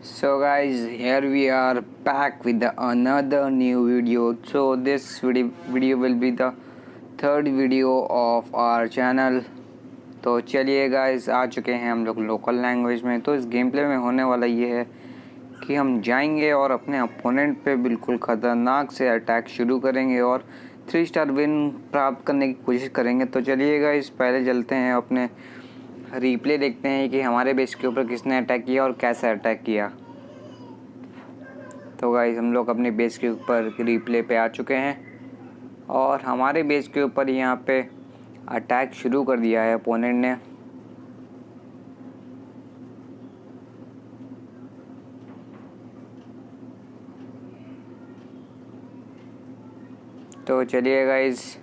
So guys, here we are back with another new video. So this video will be the third video of our channel. तो चलिए guys, आ चुके हैं हम लोग local language में। तो इस गेम प्ले में होने वाला ये है कि हम जाएंगे और अपने अपोनेंट पे बिल्कुल ख़तरनाक से अटैक शुरू करेंगे और 3 स्टार विन प्राप्त करने की कोशिश करेंगे। तो चलिए गाइस, पहले चलते हैं अपने रिप्ले देखते हैं कि हमारे बेस के ऊपर किसने अटैक किया और कैसे अटैक किया। तो गाइस, हम लोग अपने बेस के ऊपर रिप्ले पे आ चुके हैं और हमारे बेस के ऊपर यहाँ पे अटैक शुरू कर दिया है अपोनेंट ने। तो चलिए गाइस,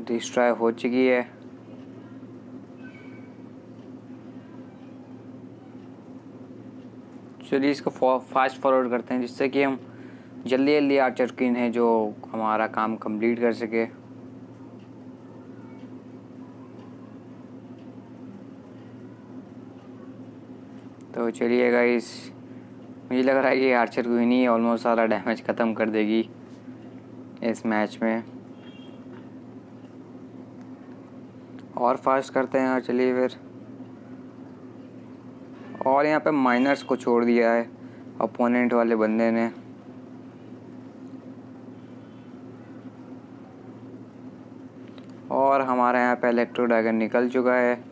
डिस्ट्रॉय हो चुकी है। चलिए इसको फास्ट फॉरवर्ड करते हैं जिससे कि हम जल्दी जल्दी आर्चर क्वीन है जो हमारा काम कंप्लीट कर सके। तो चलिए गाइस, मुझे लग रहा है कि आर्चर क्वीन ही ऑलमोस्ट सारा डैमेज ख़त्म कर देगी इस मैच में। और फास्ट करते हैं। और चलिए फिर, और यहाँ पे माइनर्स को छोड़ दिया है अपोनेंट वाले बंदे ने। और हमारे यहाँ पे इलेक्ट्रो ड्रैगन निकल चुका है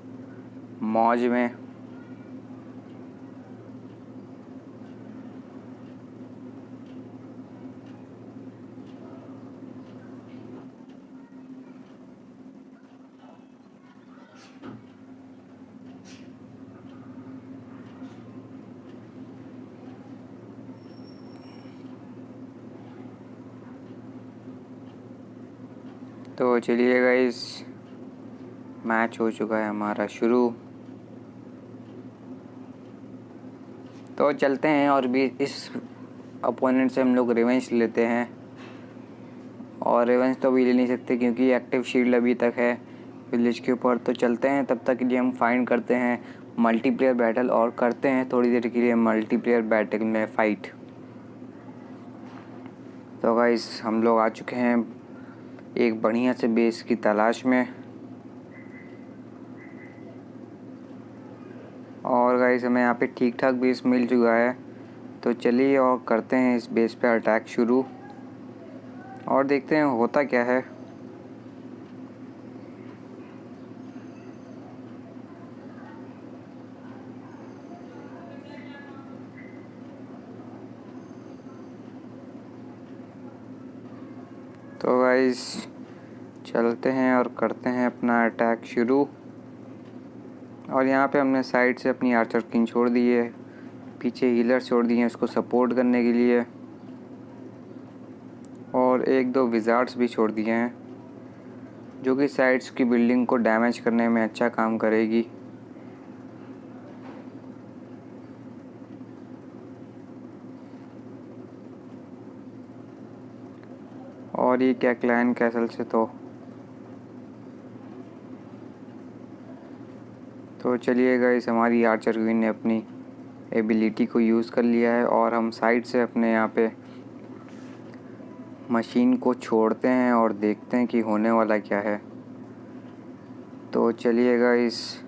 मौज में। तो चलिए गाइस, मैच हो चुका है हमारा शुरू। तो चलते हैं और भी इस अपोनेंट से हम लोग रिवेंज लेते हैं। और रिवेंज तो अभी ले नहीं सकते क्योंकि एक्टिव शील्ड अभी तक है विलेज के ऊपर। तो चलते हैं, तब तक के लिए हम फाइंड करते हैं मल्टीप्लेयर बैटल और करते हैं थोड़ी देर के लिए मल्टीप्लेयर बैटल में फ़ाइट। तो गाइस, हम लोग आ चुके हैं एक बढ़िया से बेस की तलाश में। और गाइस, हमें यहाँ पे ठीक ठाक बेस मिल चुका है। तो चलिए और करते हैं इस बेस पे अटैक शुरू और देखते हैं होता क्या है। तो गाइस, चलते हैं और करते हैं अपना अटैक शुरू। और यहाँ पे हमने साइड से अपनी आर्चर किंग छोड़ दी है, पीछे हीलर छोड़ दिए हैं उसको सपोर्ट करने के लिए, और एक दो विजार्ड्स भी छोड़ दिए हैं जो कि साइड्स की बिल्डिंग को डैमेज करने में अच्छा काम करेगी। और ये क्या क्लैन कैसल से तो चलिए गाइस, हमारी आर्चर क्वीन ने अपनी एबिलिटी को यूज़ कर लिया है और हम साइड से अपने यहाँ पे मशीन को छोड़ते हैं और देखते हैं कि होने वाला क्या है। तो चलिए गाइस,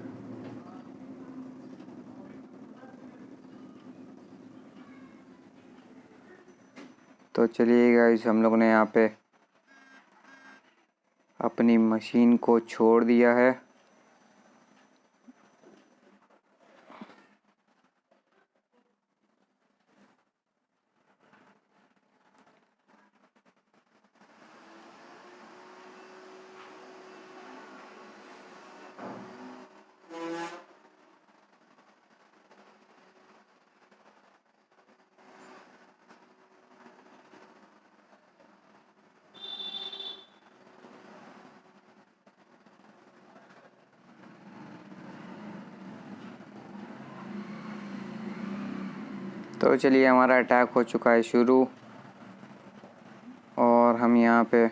हम लोग ने यहाँ पे अपनी मशीन को छोड़ दिया है। तो चलिए, हमारा अटैक हो चुका है शुरू और हम यहाँ पे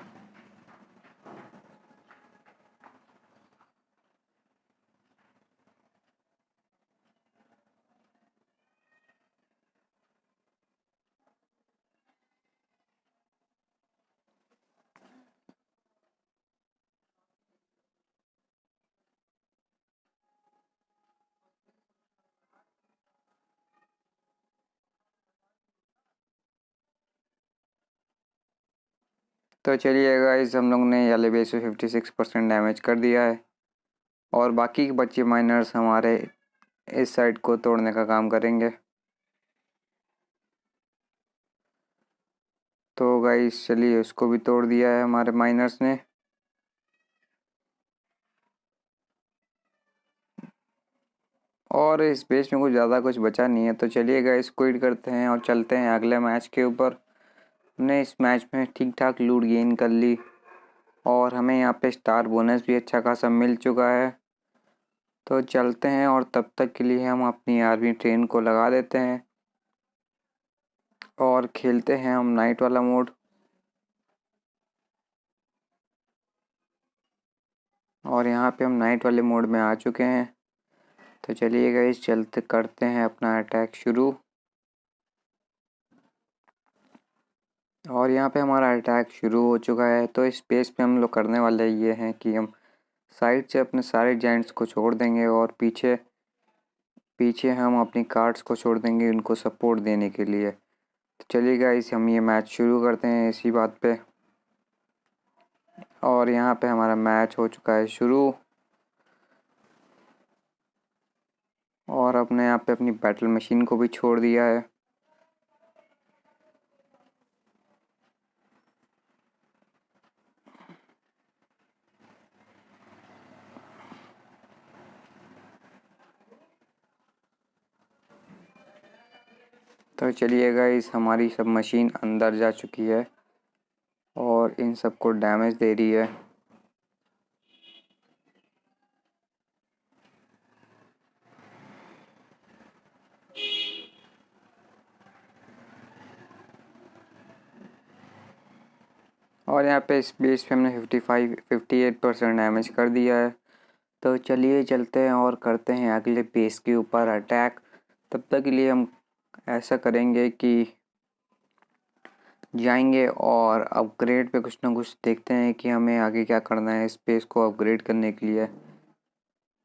तो चलिए गाइस, हम लोग ने येलो बेस पे 56% डैमेज कर दिया है और बाकी के बच्चे माइनर्स हमारे इस साइड को तोड़ने का काम करेंगे। तो गाइस चलिए, उसको भी तोड़ दिया है हमारे माइनर्स ने। और इस बेस में कुछ ज़्यादा कुछ बचा नहीं है, तो चलिए गाइस क्विट करते हैं और चलते हैं अगले मैच के ऊपर। हमने इस मैच में ठीक ठाक लूट गेन कर ली और हमें यहाँ पे स्टार बोनस भी अच्छा खासा मिल चुका है। तो चलते हैं और तब तक के लिए हम अपनी आर्मी ट्रेन को लगा देते हैं और खेलते हैं हम नाइट वाला मोड। और यहाँ पे हम नाइट वाले मोड में आ चुके हैं। तो चलिए गाइस, चलते करते हैं अपना अटैक शुरू। और यहाँ पे हमारा अटैक शुरू हो चुका है। तो इस पेस पे हम लोग करने वाले ये हैं कि हम साइड से अपने सारे जाइंट्स को छोड़ देंगे और पीछे पीछे हम अपनी कार्ड्स को छोड़ देंगे उनको सपोर्ट देने के लिए। तो चलिए गाइस, हम ये मैच शुरू करते हैं इसी बात पे। और यहाँ पे हमारा मैच हो चुका है शुरू और अपने यहाँ पे अपनी बैटल मशीन को भी छोड़ दिया है। तो चलिए गाइस, हमारी सब मशीन अंदर जा चुकी है और इन सबको डैमेज दे रही है। और यहाँ पे इस बेस पे हमने 58% डैमेज कर दिया है। तो चलिए चलते हैं और करते हैं अगले बेस के ऊपर अटैक। तब तक के लिए हम ऐसा करेंगे कि जाएंगे और अपग्रेड पे कुछ ना कुछ देखते हैं कि हमें आगे क्या करना है स्पेस को अपग्रेड करने के लिए।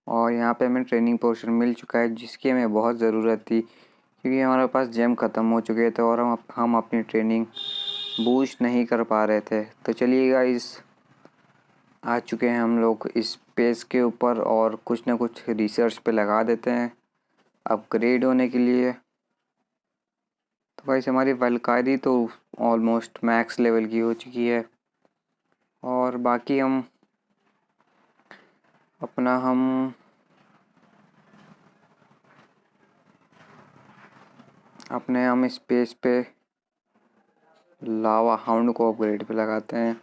और यहाँ पे हमें ट्रेनिंग पोर्शन मिल चुका है जिसकी हमें बहुत ज़रूरत थी, क्योंकि हमारे पास जेम ख़त्म हो चुके थे और हम अपनी ट्रेनिंग बूस्ट नहीं कर पा रहे थे। तो चलिए गाइस, आ चुके हैं हम लोग इस पेज के ऊपर और कुछ ना कुछ रिसर्च पे लगा देते हैं अपग्रेड होने के लिए। तो गाइस, हमारी वल्कारी तो ऑलमोस्ट मैक्स लेवल की हो चुकी है और बाकी हम अपने हम इस पेज पे लावा हाउंड को अपग्रेड पे लगाते हैं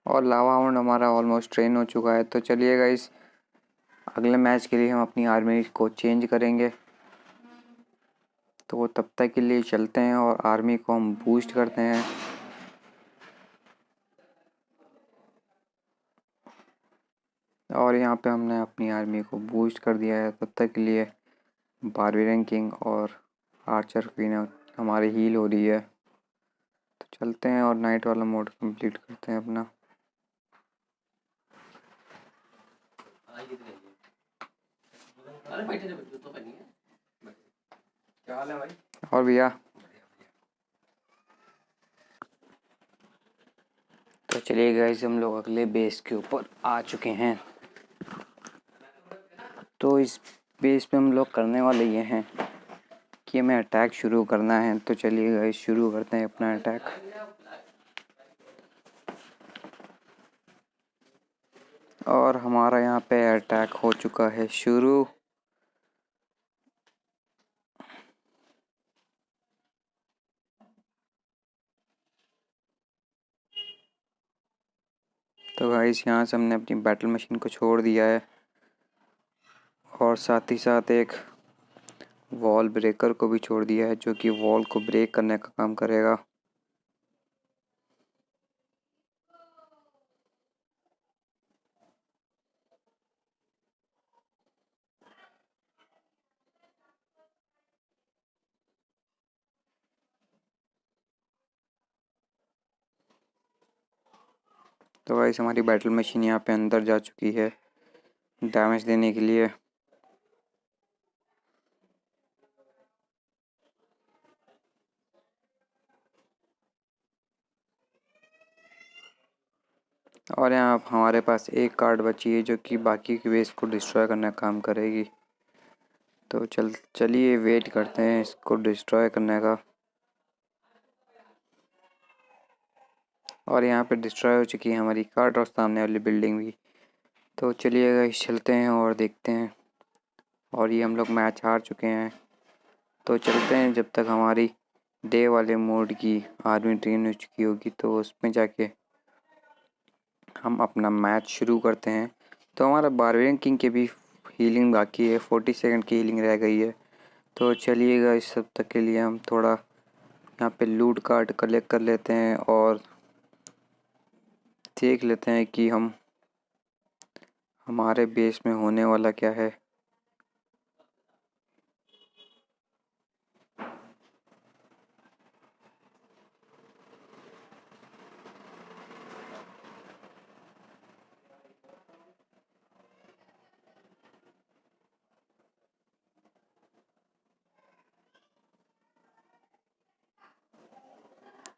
और लावा हाउंड हमारा ऑलमोस्ट ट्रेन हो चुका है। तो चलिए गाइस, अगले मैच के लिए हम अपनी आर्मी को चेंज करेंगे। तो तब तक के लिए चलते हैं और आर्मी को हम बूस्ट करते हैं। और यहाँ पे हमने अपनी आर्मी को बूस्ट कर दिया है। तब तक के लिए बारबेरियन किंग और आर्चर क्वीन हमारी हील हो रही है। तो चलते हैं और नाइट वाला मोड कंप्लीट करते हैं अपना। क्या हाल है भाई? और भैया, तो चलिए गाइस, हम लोग अगले बेस के ऊपर आ चुके हैं। तो इस बेस पे हम लोग करने वाले ये हैं कि हमें अटैक शुरू करना है। तो चलिए गाइस, शुरू करते हैं अपना अटैक। और हमारा यहाँ पे अटैक हो चुका है शुरू। तो गाइस, यहाँ से हमने अपनी बैटल मशीन को छोड़ दिया है और साथ ही साथ एक वॉल ब्रेकर को भी छोड़ दिया है जो कि वॉल को ब्रेक करने का काम करेगा। तो गाइस, हमारी बैटल मशीन यहाँ पे अंदर जा चुकी है डैमेज देने के लिए। और यहाँ हमारे पास एक कार्ड बची है जो कि बाकी की बेस को डिस्ट्रॉय करने का काम करेगी। तो चलिए वेट करते हैं इसको डिस्ट्रॉय करने का। और यहाँ पे डिस्ट्रॉय हो चुकी है हमारी कार्ड और सामने वाली बिल्डिंग भी। तो चलिए गाइस चलते हैं और देखते हैं। और ये हम लोग मैच हार चुके हैं। तो चलते हैं जब तक हमारी डे वाले मोड की आर्मी ट्रेन हो चुकी होगी तो उसमें जाके हम अपना मैच शुरू करते हैं। तो हमारा बारबेरियन किंग की भी हीलिंग बाकी है, 40 सेकंड की हीलिंग रह गई है। तो चलिएगा इस सब तक के लिए हम थोड़ा यहाँ पे लूट कार्ड कलेक्ट कर लेते हैं और देख लेते हैं कि हमारे बेस में होने वाला क्या है।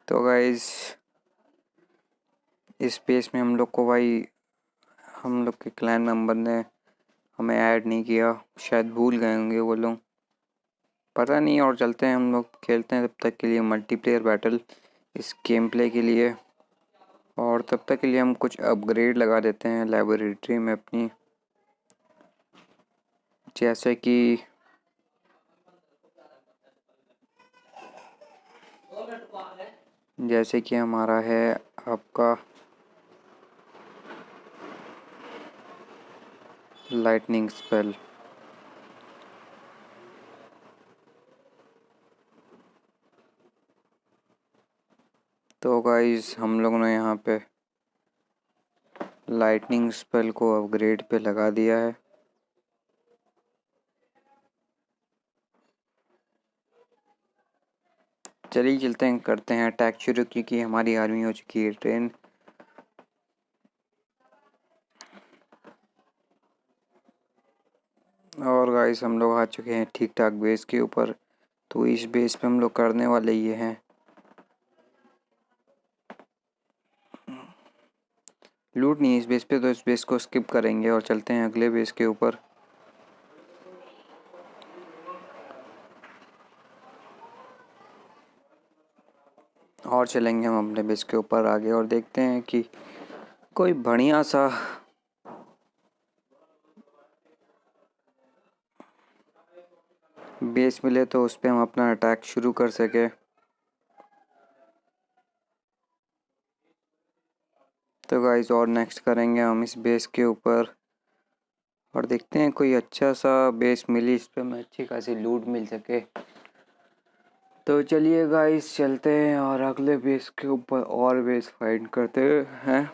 तो गाइस इस बेस में हम लोग को भाई हम लोग के क्लैन मेंबर ने हमें ऐड नहीं किया, शायद भूल गए होंगे वो लोग, पता नहीं। और चलते हैं हम लोग खेलते हैं तब तक के लिए मल्टीप्लेयर बैटल इस गेम प्ले के लिए। और तब तक के लिए हम कुछ अपग्रेड लगा देते हैं लेबोरेटरी में अपनी, जैसे कि हमारा है आपका लाइटनिंग स्पेल। तो गाइस हम लोगों ने यहाँ पे लाइटनिंग स्पेल को अपग्रेड पे लगा दिया है। चलिए चलते हैं करते हैं अटैक शुरू, क्योंकि हमारी आर्मी हो चुकी है ट्रेन। और गाइस हम लोग आ चुके हैं ठीक ठाक बेस के ऊपर। तो इस बेस पे हम लोग करने वाले ये हैं लूट नहीं इस बेस पे, तो इस बेस को स्किप करेंगे और चलते हैं अगले बेस के ऊपर। और चलेंगे हम अपने बेस के ऊपर आगे और देखते हैं कि कोई बढ़िया सा बेस मिले तो उस पर हम अपना अटैक शुरू कर सके। तो गाइस और नेक्स्ट करेंगे हम इस बेस के ऊपर और देखते हैं कोई अच्छा सा बेस मिली इस पे हमें अच्छी खासी लूट मिल सके। तो चलिए गाइस चलते हैं और अगले बेस के ऊपर और बेस फाइंड करते हैं।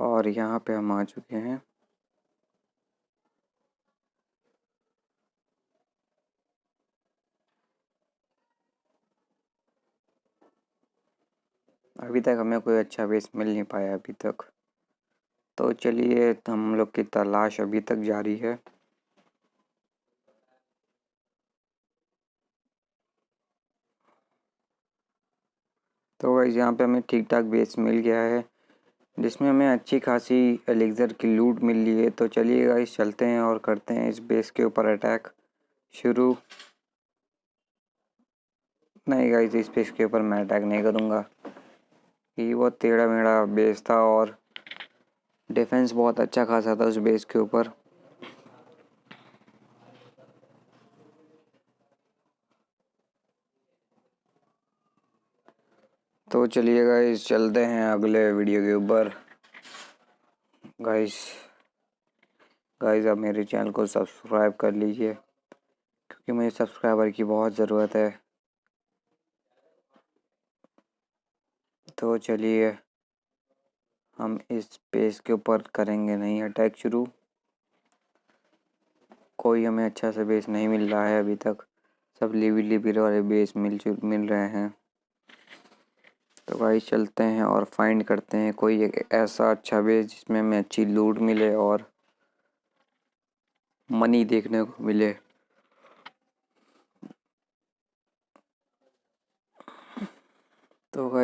और यहाँ पे हम आ चुके हैं। अभी तक हमें कोई अच्छा बेस मिल नहीं पाया अभी तक। तो चलिए हम लोग की तलाश अभी तक जारी है। तो गाइस यहाँ पे हमें ठीक ठाक बेस मिल गया है जिसमें हमें अच्छी खासी एलिक्सर की लूट मिल रही है। तो चलिए गाइस चलते हैं और करते हैं इस बेस के ऊपर अटैक शुरू। नहीं गाइस इस बेस के ऊपर मैं अटैक नहीं करूँगा, ये बहुत टेढ़ा मेढ़ा बेस था और डिफेंस बहुत अच्छा खासा था उस बेस के ऊपर। तो चलिए गाइस चलते हैं अगले वीडियो के ऊपर। गाइस आप मेरे चैनल को सब्सक्राइब कर लीजिए क्योंकि मुझे सब्सक्राइबर की बहुत ज़रूरत है। तो चलिए हम इस बेस के ऊपर करेंगे नहीं अटैक शुरू। कोई हमें अच्छा सा बेस नहीं मिल रहा है अभी तक, सब लिविल वाले बेस मिल रहे हैं। तो भाई चलते हैं और फाइंड करते हैं कोई एक ऐसा अच्छा बेस जिसमें हमें अच्छी लूट मिले और मनी देखने को मिले।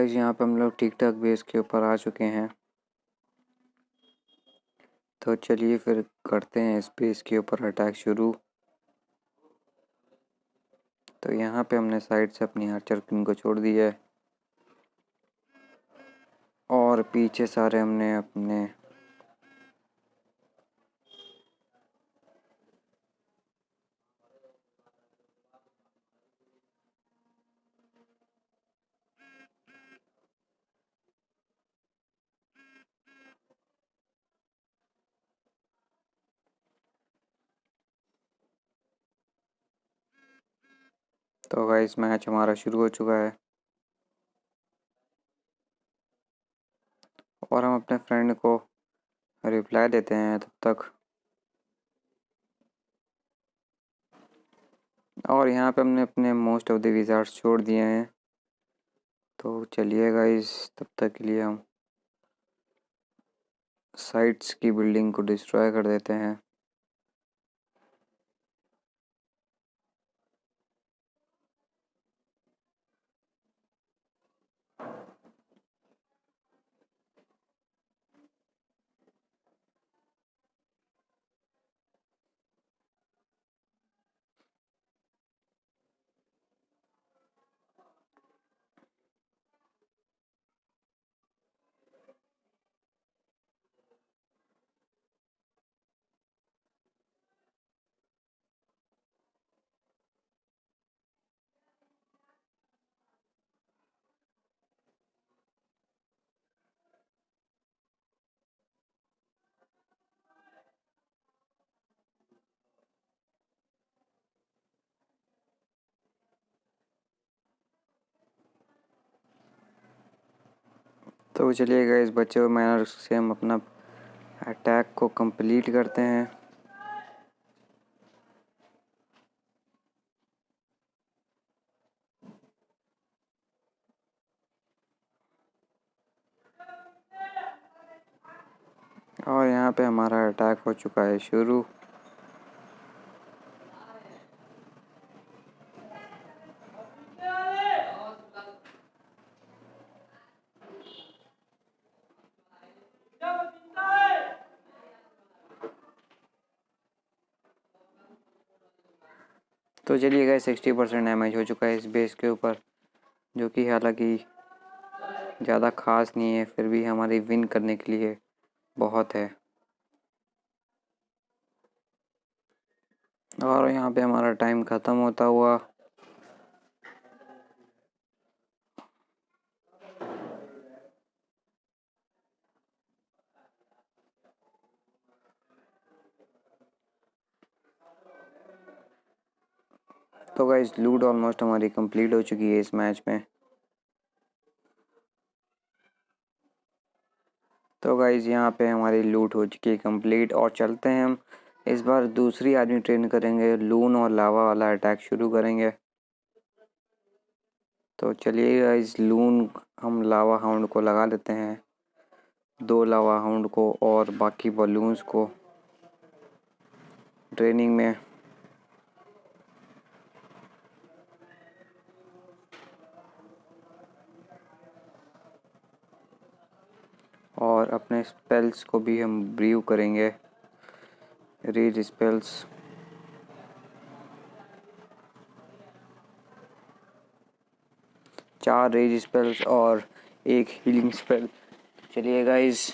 गाइस यहाँ पे हम लोग ठीक ठाक बेस के ऊपर आ चुके हैं। तो चलिए फिर करते हैं इस बेस के ऊपर अटैक शुरू। तो यहाँ पे हमने साइड से अपनी आर्चर किंग को छोड़ दिया है और पीछे सारे हमने अपने तो गाइस मैच हमारा शुरू हो चुका है और हम अपने फ्रेंड को रिप्लाई देते हैं तब तक। और यहाँ पे हमने अपने मोस्ट ऑफ द विजार्ड्स छोड़ दिए हैं। तो चलिए गाइस तब तक के लिए हम साइट्स की बिल्डिंग को डिस्ट्रॉय कर देते हैं। तो चलिए गाइस बचे हुए माइनर से हम अपना अटैक को कंप्लीट करते हैं। और यहाँ पे हमारा अटैक हो चुका है शुरू। तो चलिए गाइस 60% डैमेज हो चुका है इस बेस के ऊपर, जो कि हालांकि ज़्यादा खास नहीं है, फिर भी हमारी विन करने के लिए बहुत है। और यहाँ पे हमारा टाइम ख़त्म होता हुआ तो गाइस लूट ऑलमोस्ट हमारी कंप्लीट हो चुकी है इस मैच में। तो गाइस यहाँ पे हमारी लूट हो चुकी है कंप्लीट और चलते हैं हम इस बार दूसरी आदमी ट्रेन करेंगे, लून और लावा वाला अटैक शुरू करेंगे। तो चलिए गाइस लून हम लावा हाउंड को लगा देते हैं, 2 लावा हाउंड को और बाकी बलून्स को ट्रेनिंग में। और अपने स्पेल्स को भी हम ब्रीव करेंगे, रीड स्पेल्स। चार रेज स्पेल्स और 1 हीलिंग स्पेल। चलिए गाइस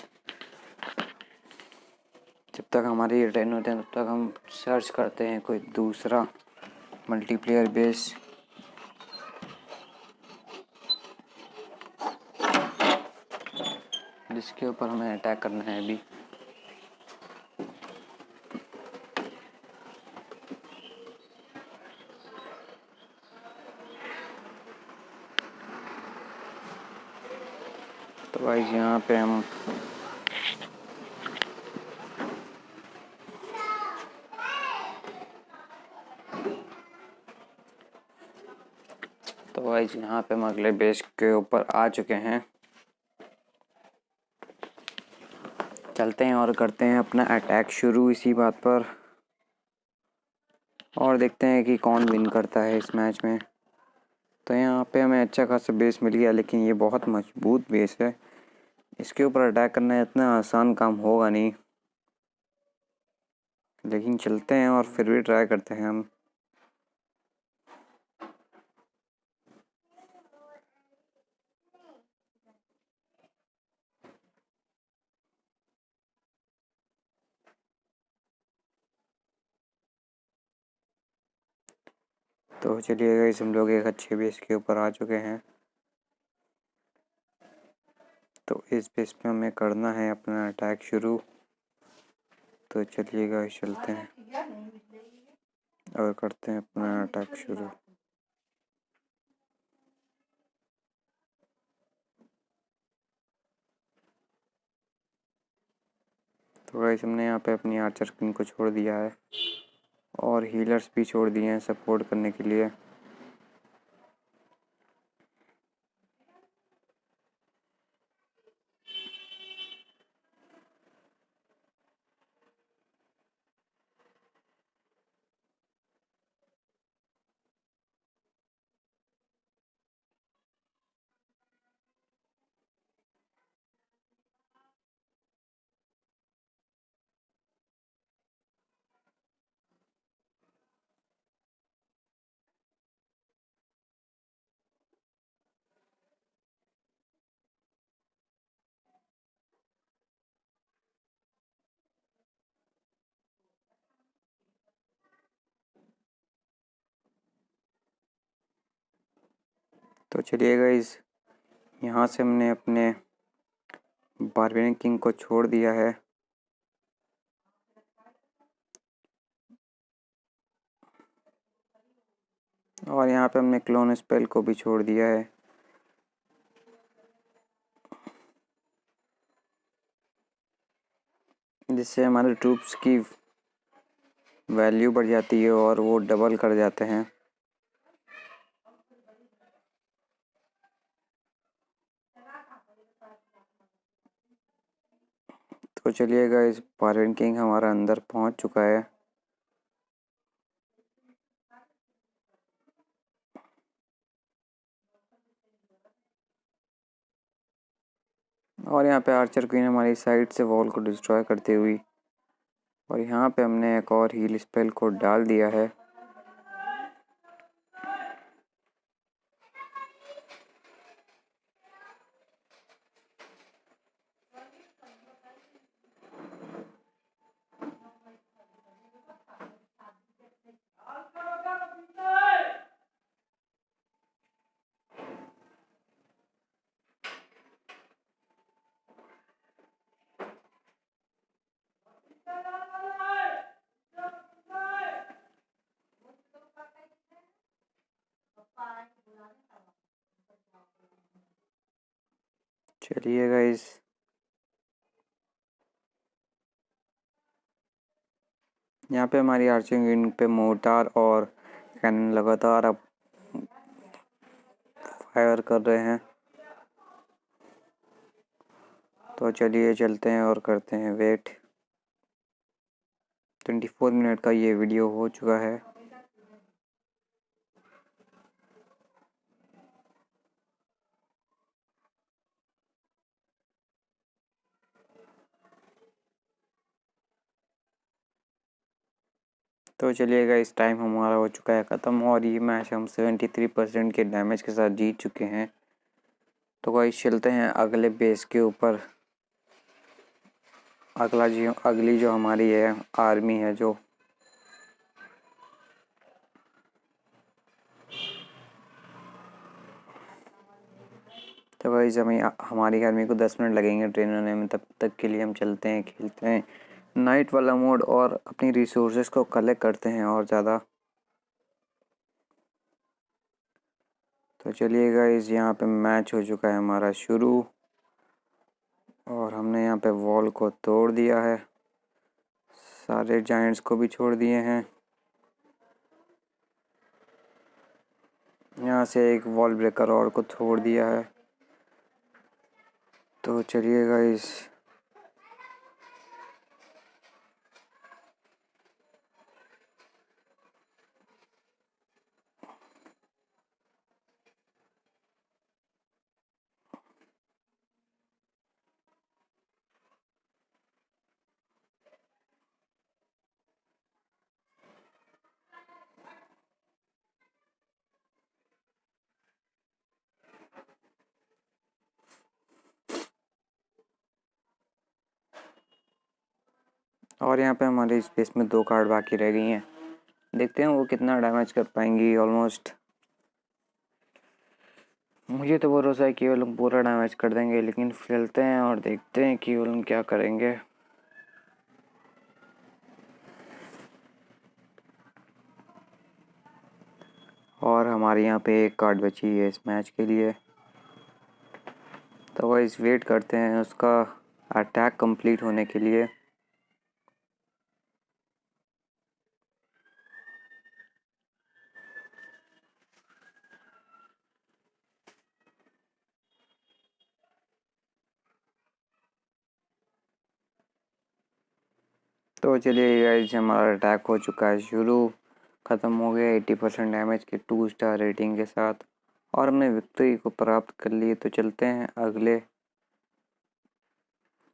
जब तक हमारे ये ट्रेन होते हैं तब तक हम सर्च करते हैं कोई दूसरा मल्टीप्लेयर बेस। जिसके ऊपर हमें अटैक करना है अभी। तो गाइस यहाँ पे हम यहाँ पे हम अगले बेस के ऊपर आ चुके हैं। चलते हैं और करते हैं अपना अटैक शुरू इसी बात पर और देखते हैं कि कौन विन करता है इस मैच में। तो यहाँ पे हमें अच्छा खासा बेस मिल गया, लेकिन ये बहुत मजबूत बेस है, इसके ऊपर अटैक करना इतना आसान काम होगा नहीं, लेकिन चलते हैं और फिर भी ट्राई करते हैं हम। तो चलिए गाइस, हम लोग एक अच्छे बेस के ऊपर आ चुके हैं। तो इस बेस पे हमें करना है अपना अटैक शुरू। तो चलिए गाइस, चलते हैं और करते हैं अपना अटैक शुरू। तो गाइस, हमने यहाँ पे अपनी आर्चर क्वीन को छोड़ दिया है और हीलर्स भी छोड़ दिए हैं सपोर्ट करने के लिए। तो चलिए गाइस, यहाँ से हमने अपने बारबेरियन किंग को छोड़ दिया है और यहाँ पे हमने क्लोन स्पेल को भी छोड़ दिया है। जिससे हमारे ट्रूप्स की वैल्यू बढ़ जाती है और वो डबल कर जाते हैं। तो चलिए गाइस, बारबेरियन किंग हमारा अंदर पहुंच चुका है। और यहाँ पे आर्चर क्वीन हमारी साइड से वॉल को डिस्ट्रॉय करती हुई, और यहाँ पे हमने एक और हील स्पेल को डाल दिया है। चलिए गाइस, यहाँ पे हमारी आर्चिंग यूनिट पे मोर्टार और कैनन लगातार अब फायर कर रहे हैं। तो चलिए चलते हैं और करते हैं वेट। 24 मिनट का ये वीडियो हो चुका है। तो चलिएगा, इस टाइम हमारा हो चुका है ख़त्म और ये मैच हम 73% के डैमेज के साथ जीत चुके हैं। तो गाइस, चलते हैं अगले बेस के ऊपर। अगली जो हमारी है आर्मी है जो, तो गाइस हमारी आर्मी को 10 मिनट लगेंगे ट्रेन होने में। तब तक के लिए हम चलते हैं, खेलते हैं नाइट वाला मोड और अपनी रिसोर्सेज को कलेक्ट करते हैं और ज़्यादा। तो चलिए गाइस, यहाँ पे मैच हो चुका है हमारा शुरू और हमने यहाँ पे वॉल को तोड़ दिया है, सारे जायंट्स को भी छोड़ दिए हैं। यहाँ से एक वॉल ब्रेकर और को छोड़ दिया है। तो चलिए गाइस, और यहाँ पे हमारे स्पेस में 2 कार्ड बाकी रह गई हैं। देखते हैं वो कितना डैमेज कर पाएंगी। ऑलमोस्ट मुझे तो भरोसा है कि वो लोग पूरा डैमेज कर देंगे, लेकिन खेलते हैं और देखते हैं कि वो लोग क्या करेंगे। और हमारे यहाँ पे एक कार्ड बची है इस मैच के लिए, तो गाइस वेट करते हैं उसका अटैक कंप्लीट होने के लिए। तो चलिए गाइस, हमारा अटैक हो चुका है शुरू, ख़त्म हो गया 80% डैमेज के 2 स्टार रेटिंग के साथ, और हमने विक्ट्री को प्राप्त कर ली। तो चलते हैं अगले।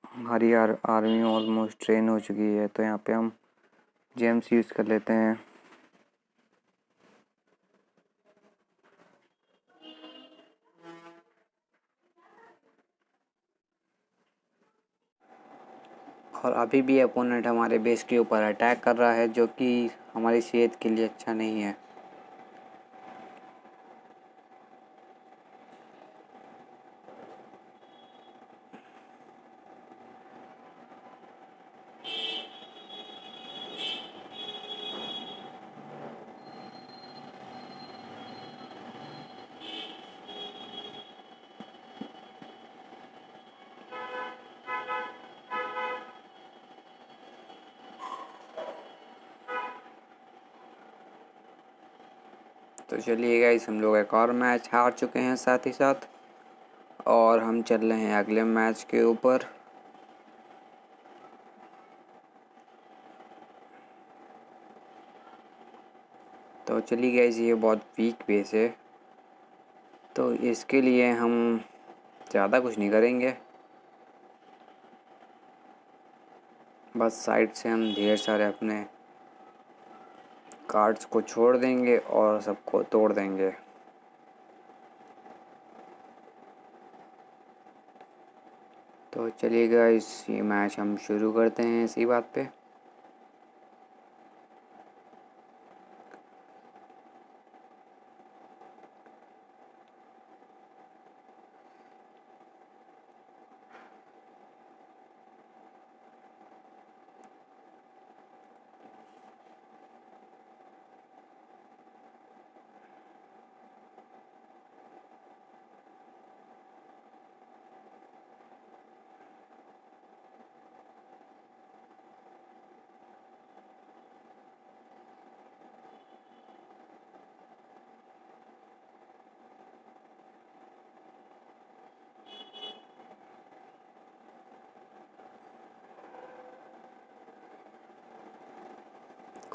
हमारी आर्मी ऑलमोस्ट ट्रेन हो चुकी है, तो यहाँ पे हम जेम्स यूज़ कर लेते हैं। और अभी भी अपोनेंट हमारे बेस के ऊपर अटैक कर रहा है, जो कि हमारी सेहत के लिए अच्छा नहीं है। तो चलिए गाइस, हम लोग एक और मैच हार चुके हैं साथ ही साथ, और हम चल रहे हैं अगले मैच के ऊपर। तो चलिए गाइस, ये बहुत वीक बेस है, तो इसके लिए हम ज़्यादा कुछ नहीं करेंगे। बस साइड से हम ढेर सारे अपने कार्ड्स को छोड़ देंगे और सबको तोड़ देंगे। तो चलिए गाइस, ये मैच हम शुरू करते हैं इसी बात पे।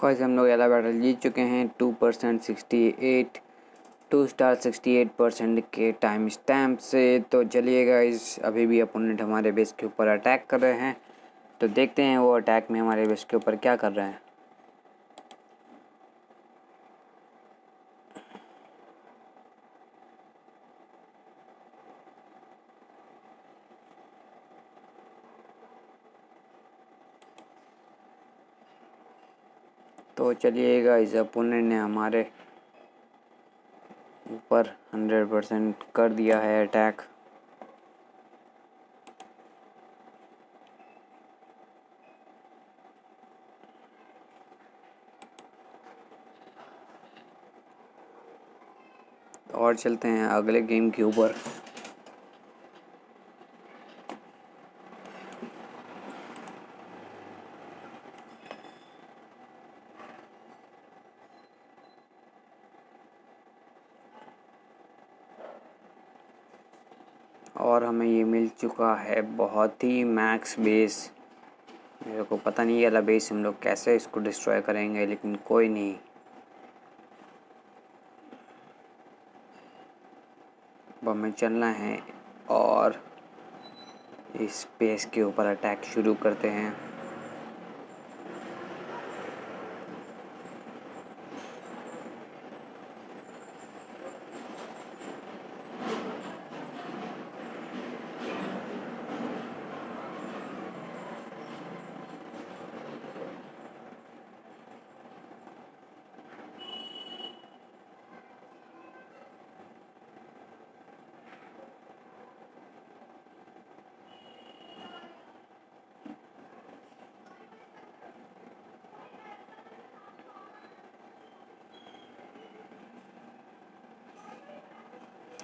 गाइस, हम लोग ज़्यादा बैटल जीत चुके हैं। 2% 68, 2 स्टार 68% के टाइम स्टैम्प से। तो चलिए गाइस, अभी भी अपोनेंट हमारे बेस के ऊपर अटैक कर रहे हैं, तो देखते हैं वो अटैक में हमारे बेस के ऊपर क्या कर रहे हैं। तो चलिए गाइस, अपोनेंट ने हमारे ऊपर 100% कर दिया है अटैक। और चलते हैं अगले गेम के ऊपर। और हमें ये मिल चुका है बहुत ही मैक्स बेस। मेरे को पता नहीं वाला बेस हम लोग कैसे इसको डिस्ट्रॉय करेंगे, लेकिन कोई नहीं। अब हमें चलना है और इस बेस के ऊपर अटैक शुरू करते हैं।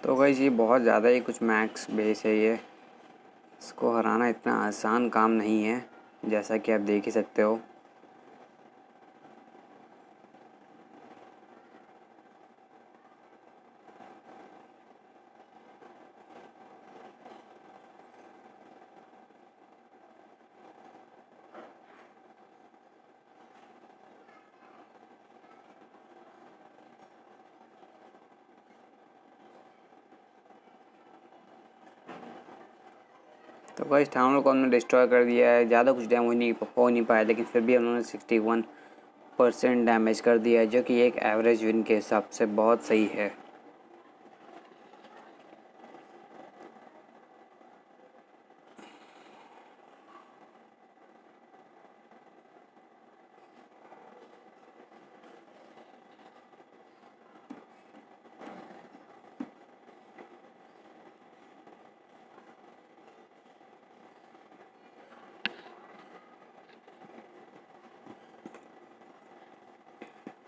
तो गाइस ये बहुत ज़्यादा ही कुछ मैक्स बेस है ये। इसको हराना इतना आसान काम नहीं है, जैसा कि आप देख ही सकते हो। तो गाइस टाउन को हमने डिस्ट्रॉय कर दिया है। ज़्यादा कुछ डैमेज हो नहीं पाया, लेकिन फिर भी उन्होंने 61% डैमेज कर दिया है, जो कि एक एवरेज विन के हिसाब से बहुत सही है।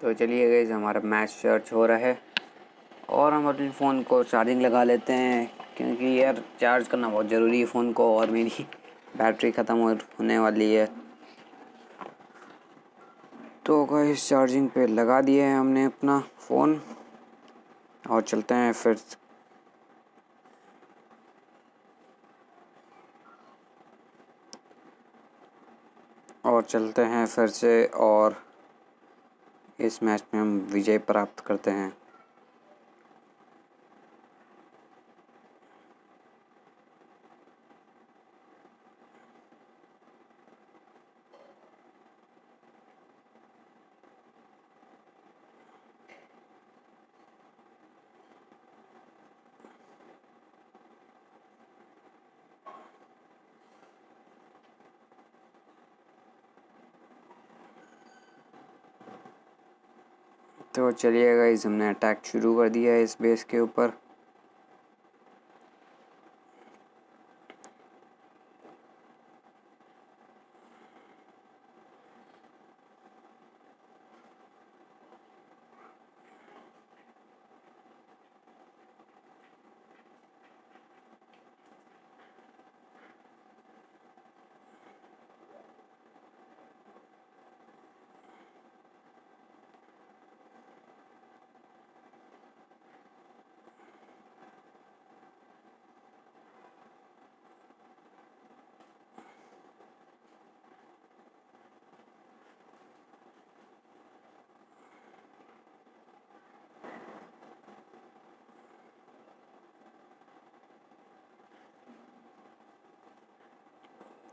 तो चलिए गाइस हमारा मैच सर्च हो रहा है और हम अपने फ़ोन को चार्जिंग लगा लेते हैं, क्योंकि यार चार्ज करना बहुत ज़रूरी है फ़ोन को, और मेरी बैटरी ख़त्म होने वाली है। तो गाइस चार्जिंग पे लगा दिए है हमने अपना फ़ोन और चलते हैं फिर से और इस मैच में हम विजय प्राप्त करते हैं। तो चलिए गाइस हमने अटैक शुरू कर दिया है इस बेस के ऊपर।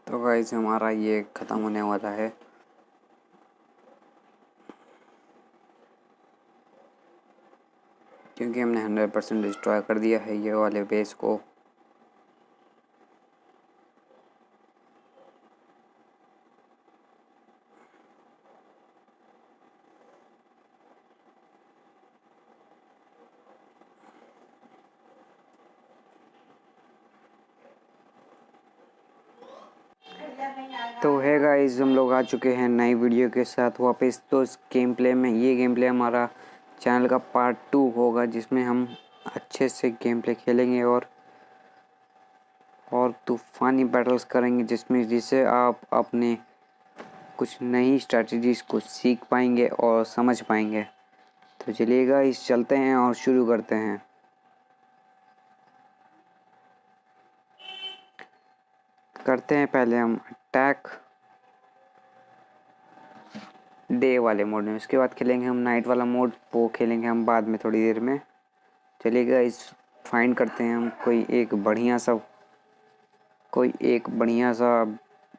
तो गाइस हमारा ये ख़त्म होने वाला है। क्योंकि हमने 100% डिस्ट्रॉय कर दिया है ये वाले बेस को। तो है गाइस हम लोग आ चुके हैं नई वीडियो के साथ वापस। तो इस गेम प्ले में ये गेम प्ले हमारा चैनल का पार्ट 2 होगा, जिसमें हम अच्छे से गेम प्ले खेलेंगे और तूफ़ानी बैटल्स करेंगे, जिससे आप अपने कुछ नई स्ट्रेटजीज को सीख पाएंगे और समझ पाएंगे। तो चलिए गाइस चलते हैं और शुरू करते हैं। करते हैं पहले हम अटैक डे वाले मोड में, उसके बाद खेलेंगे हम नाइट वाला मोड, वो खेलेंगे हम बाद में थोड़ी देर में। चलिए गाइस फाइंड करते हैं हम कोई एक बढ़िया सा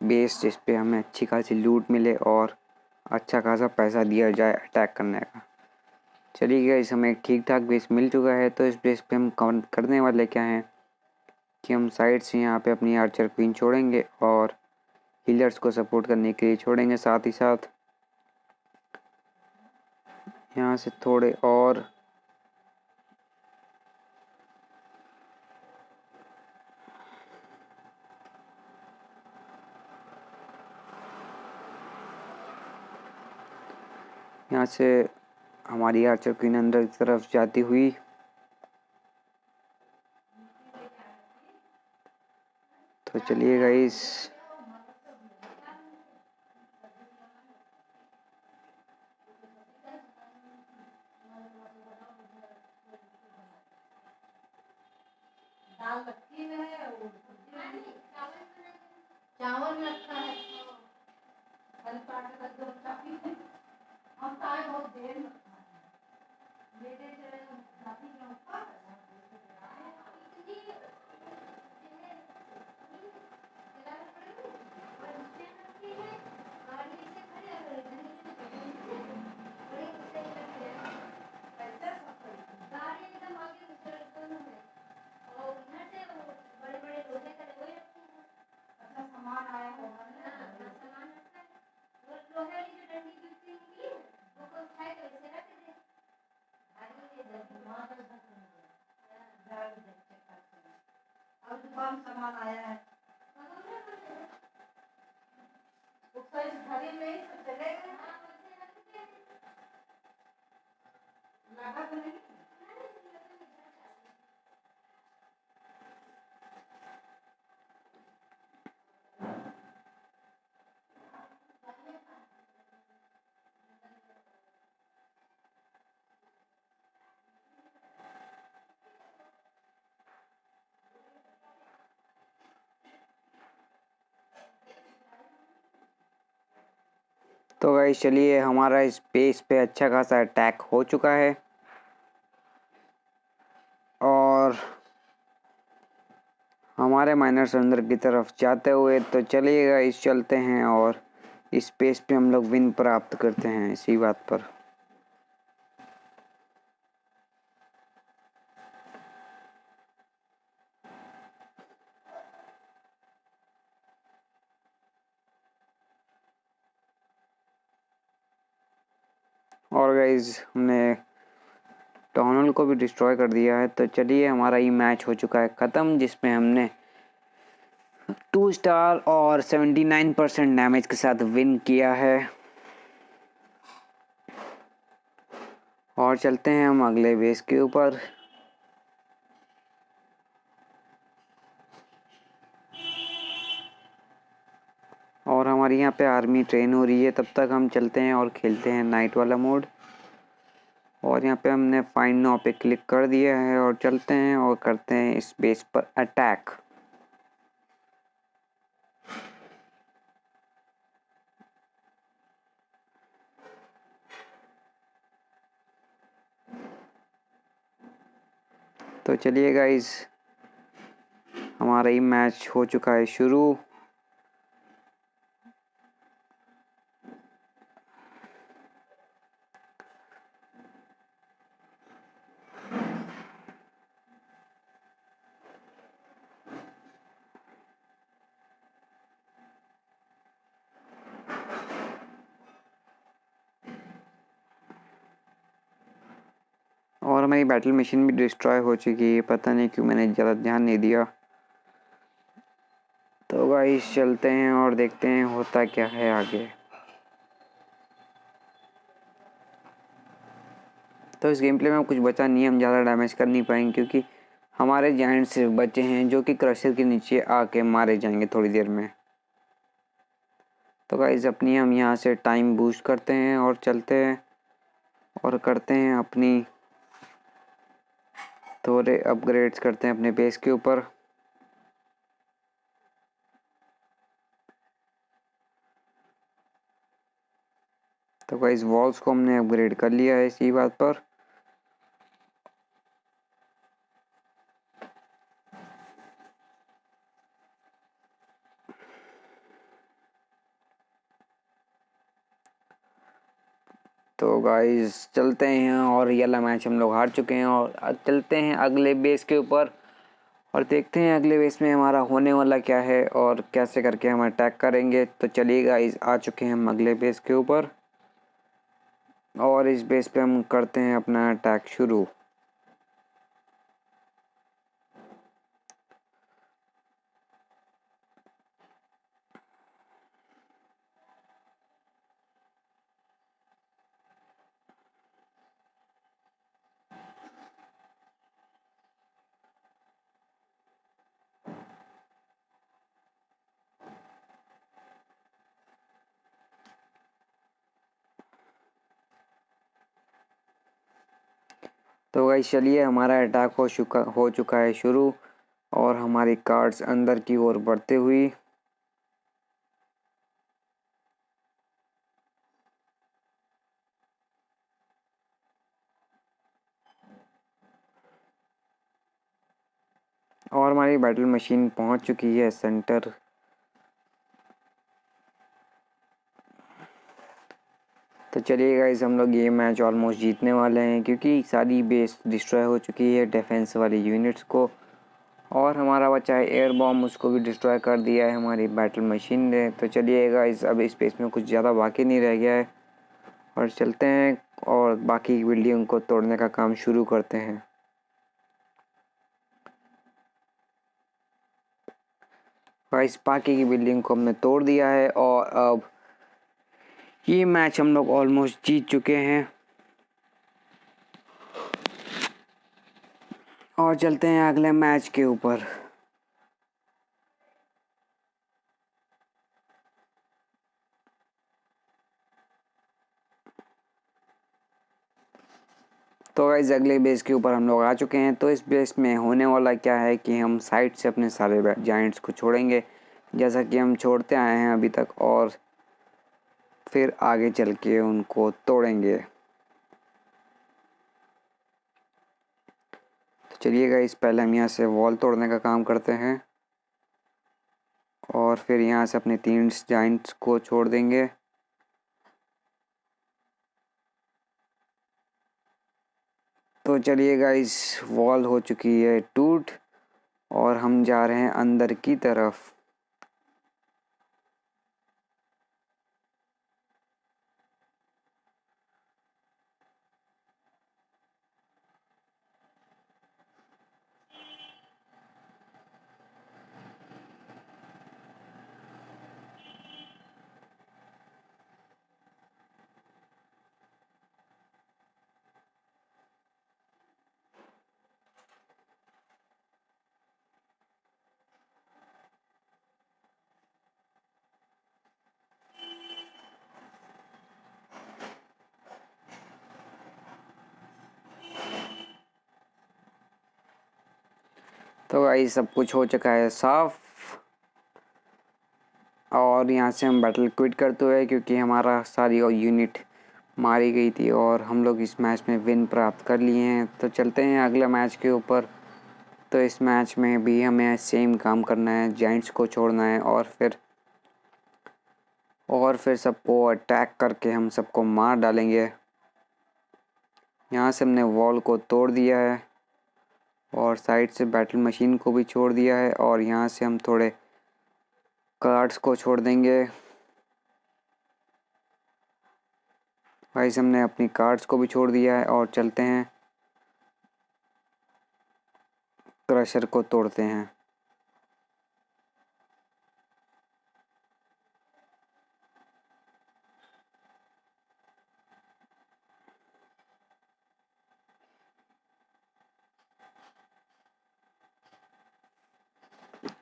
बेस, जिस पे हमें अच्छी खासी लूट मिले और अच्छा खासा पैसा दिया जाए अटैक करने का। चलिए गाइस हमें एक ठीक ठाक बेस मिल चुका है। तो इस बेस पे हम करने वाले क्या हैं कि हम साइड से यहाँ पे अपनी आर्चर क्वीन छोड़ेंगे और हीलर्स को सपोर्ट करने के लिए छोड़ेंगे। साथ ही साथ यहाँ से थोड़े और यहाँ से हमारी आर्चर क्वीन अंदर की तरफ जाती हुई तो चलिए गाइस, चावल में रखा है। हम तो आए बहुत देर में लेटे चले जाती के ऊपर सामान आया होगा ना, सामान रखा है। वो लोहे वाली जो डंडी गिरती होगी वो को उठाए तो इसे रख दे। आगे ये जल्दी वहां तक रख दे। जाल देख चेक करते हैं। और दुकान सामान आया है। वो साइज घड़ी में ही सब चले गए। हां वैसे रखते हैं। लगा तो नहीं। तो गाइस चलिए, हमारा इस बेस पे अच्छा खासा अटैक हो चुका है और हमारे माइनर्स अंदर की तरफ जाते हुए, तो चलिए गाइस चलते हैं और इस बेस पे हम लोग विन प्राप्त करते हैं इसी बात पर। और गाइस हमने टाउन हॉल को भी डिस्ट्रॉय कर दिया है। तो चलिए, हमारा ये मैच हो चुका है ख़त्म, जिसमें हमने 2 स्टार और 79% डैमेज के साथ विन किया है। और चलते हैं हम अगले बेस के ऊपर। और हमारी यहाँ पे आर्मी ट्रेन हो रही है, तब तक हम चलते हैं और खेलते हैं नाइट वाला मोड। और यहाँ पे हमने फाइंड नाउ पे क्लिक कर दिया है और चलते हैं और करते हैं इस बेस पर अटैक। तो चलिए गाइस, हमारा ये मैच हो चुका है शुरू। और हमारी बैटल मशीन भी डिस्ट्रॉय हो चुकी है, पता नहीं क्यों मैंने ज़्यादा ध्यान नहीं दिया। तो गाइस चलते हैं और देखते हैं होता क्या है आगे। तो इस गेम प्ले में कुछ बचा नहीं है, हम ज़्यादा डैमेज कर नहीं पाएंगे क्योंकि हमारे जायंट सिर्फ बचे हैं जो कि क्रशर के नीचे आके मारे जाएंगे थोड़ी देर में। तो गाइस अपनी हम यहाँ से टाइम बूस्ट करते हैं और चलते हैं और करते हैं अपनी थोड़े अपग्रेड्स करते हैं अपने बेस के ऊपर। तो गाइस वॉल्स को हमने अपग्रेड कर लिया है इसी बात पर। तो गाइस चलते हैं और ये वाला मैच हम लोग हार चुके हैं और चलते हैं अगले बेस के ऊपर और देखते हैं अगले बेस में हमारा होने वाला क्या है और कैसे करके हम अटैक करेंगे। तो चलिए गाइस, आ चुके हैं हम अगले बेस के ऊपर और इस बेस पे हम करते हैं अपना अटैक शुरू। तो गाइस चलिए, हमारा अटैक हो चुका है शुरू और हमारी कार्ड्स अंदर की ओर बढ़ते हुई। और हमारी बैटल मशीन पहुंच चुकी है सेंटर। तो चलिए गाइस, हम लोग ये मैच ऑलमोस्ट जीतने वाले हैं क्योंकि सारी बेस डिस्ट्रॉय हो चुकी है डिफेंस वाली यूनिट्स को। और हमारा बच्चा है एयर बॉम्ब, उसको भी डिस्ट्रॉय कर दिया है हमारी बैटल मशीन ने। तो चलिए गाइस, अब इस बेस में कुछ ज़्यादा बाकी नहीं रह गया है और चलते हैं और बाकी बिल्डिंग को तोड़ने का काम शुरू करते हैं। गाइस, बाकी की बिल्डिंग को हमने तोड़ दिया है और अब ये मैच हम लोग ऑलमोस्ट जीत चुके हैं। और चलते हैं अगले मैच के ऊपर। तो गाइस, अगले बेस के ऊपर हम लोग आ चुके हैं। तो इस बेस में होने वाला क्या है कि हम साइड से अपने सारे जाइंट्स को छोड़ेंगे जैसा कि हम छोड़ते आए हैं अभी तक, और फिर आगे चल के उनको तोड़ेंगे। तो चलिए गाइस, पहले हम यहाँ से वॉल तोड़ने का काम करते हैं और फिर यहाँ से अपने 3 जाइंट्स को छोड़ देंगे। तो चलिए गाइस, वॉल हो चुकी है टूट और हम जा रहे हैं अंदर की तरफ। तो गाइस, सब कुछ हो चुका है साफ और यहाँ से हम बैटल क्विट करते हुए, क्योंकि हमारा सारी यूनिट मारी गई थी और हम लोग इस मैच में विन प्राप्त कर लिए हैं। तो चलते हैं अगले मैच के ऊपर। तो इस मैच में भी हमें सेम काम करना है, जाइंट्स को छोड़ना है और फिर सबको अटैक करके हम सबको मार डालेंगे। यहाँ से हमने वॉल को तोड़ दिया है और साइड से बैटल मशीन को भी छोड़ दिया है और यहाँ से हम थोड़े कार्ड्स को छोड़ देंगे। गाइस, हमने अपनी कार्ड्स को भी छोड़ दिया है और चलते हैं क्रशर को तोड़ते हैं।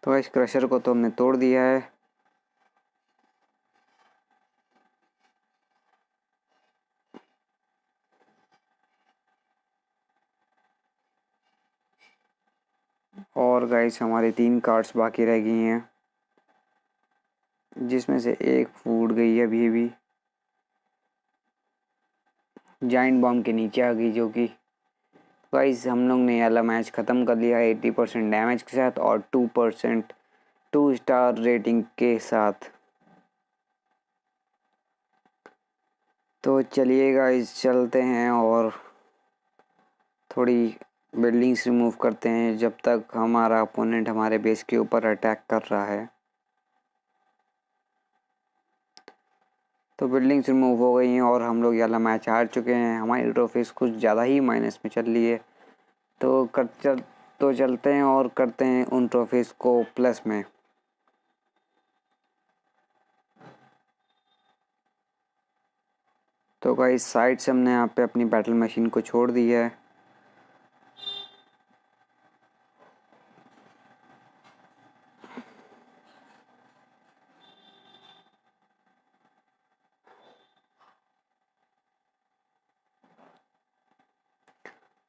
तो इस क्रशर को तो हमने तोड़ दिया है। और गाइस, हमारी 3 कार्ड्स बाकी रह गई हैं जिसमें से एक फूट गई है अभी भी, जाइंट बॉम्ब के नीचे आ गई जो कि। गाइस, हम लोग ने वाला मैच ख़त्म कर लिया 80% डैमेज के साथ और 2% 2 स्टार रेटिंग के साथ। तो चलिए गाइस, चलते हैं और थोड़ी बिल्डिंग्स रिमूव करते हैं जब तक हमारा अपोनेंट हमारे बेस के ऊपर अटैक कर रहा है। तो बिल्डिंग्स रिमूव हो गई हैं और हम लोग ये वाला मैच हार चुके हैं। हमारी ट्रॉफीज कुछ ज़्यादा ही माइनस में चल रही है। तो चलते हैं और करते हैं उन ट्रॉफीज़ को प्लस में। तो गाइस, साइड से हमने यहाँ पे अपनी बैटल मशीन को छोड़ दी है।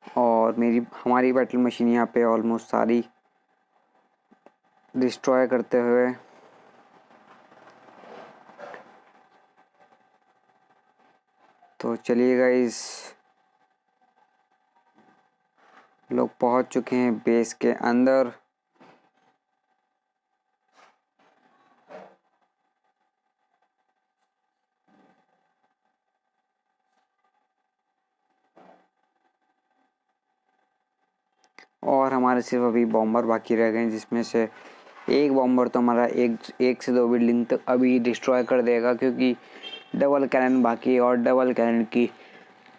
और और हमारी बैटल मशीन यहाँ पे ऑलमोस्ट सारी डिस्ट्रॉय करते हुए तो चलिए गाइस, लोग पहुंच चुके हैं बेस के अंदर। और हमारे सिर्फ अभी बॉम्बर बाकी रह गए, जिसमें से एक बॉम्बर तो हमारा एक से दो बिल्डिंग तक अभी डिस्ट्रॉय कर देगा, क्योंकि डबल कैनन बाकी है और डबल कैनन की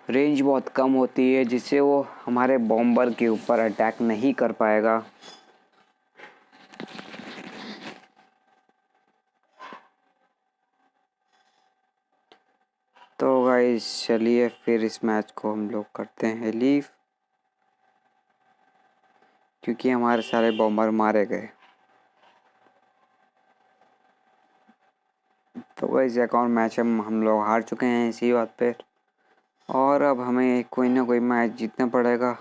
रेंज बहुत कम होती है, जिससे वो हमारे बॉम्बर के ऊपर अटैक नहीं कर पाएगा। तो गाइस चलिए फिर इस मैच को हम लोग करते हैं लीव, क्योंकि हमारे सारे बॉम्बर मारे गए। तो गाइस एक और मैच हम लोग हार चुके हैं इसी बात पे, और अब हमें कोई ना कोई मैच जीतना पड़ेगा।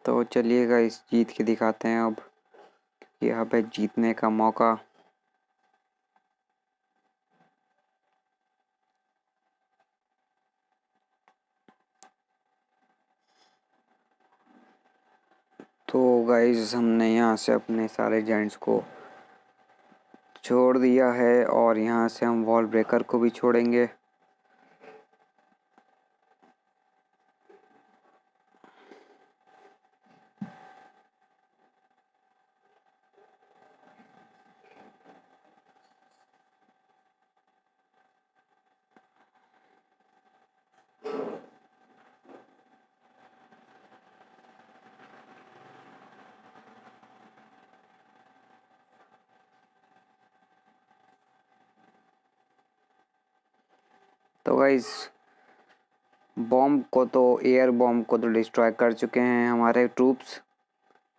तो चलिए गाइस जीत के दिखाते हैं अब, यहाँ पे जीतने का मौका। तो गाइस हमने यहाँ से अपने सारे जेंट्स को छोड़ दिया है और यहाँ से हम वॉल ब्रेकर को भी छोड़ेंगे। तो गाइस एयर बॉम्ब को तो डिस्ट्रॉय कर चुके हैं हमारे ट्रूप्स,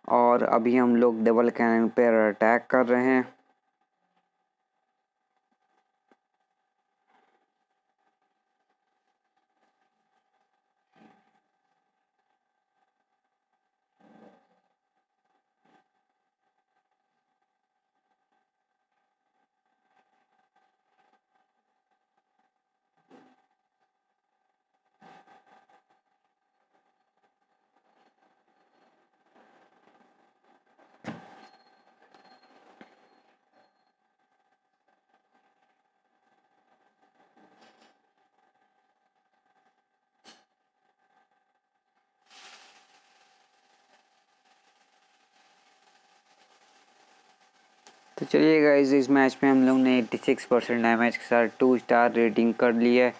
और अभी हम लोग डबल कैनन पर अटैक कर रहे हैं। तो चलिए गाइस इस मैच में हम लोग ने 86% डैमेज के साथ 2 स्टार रेटिंग कर ली है,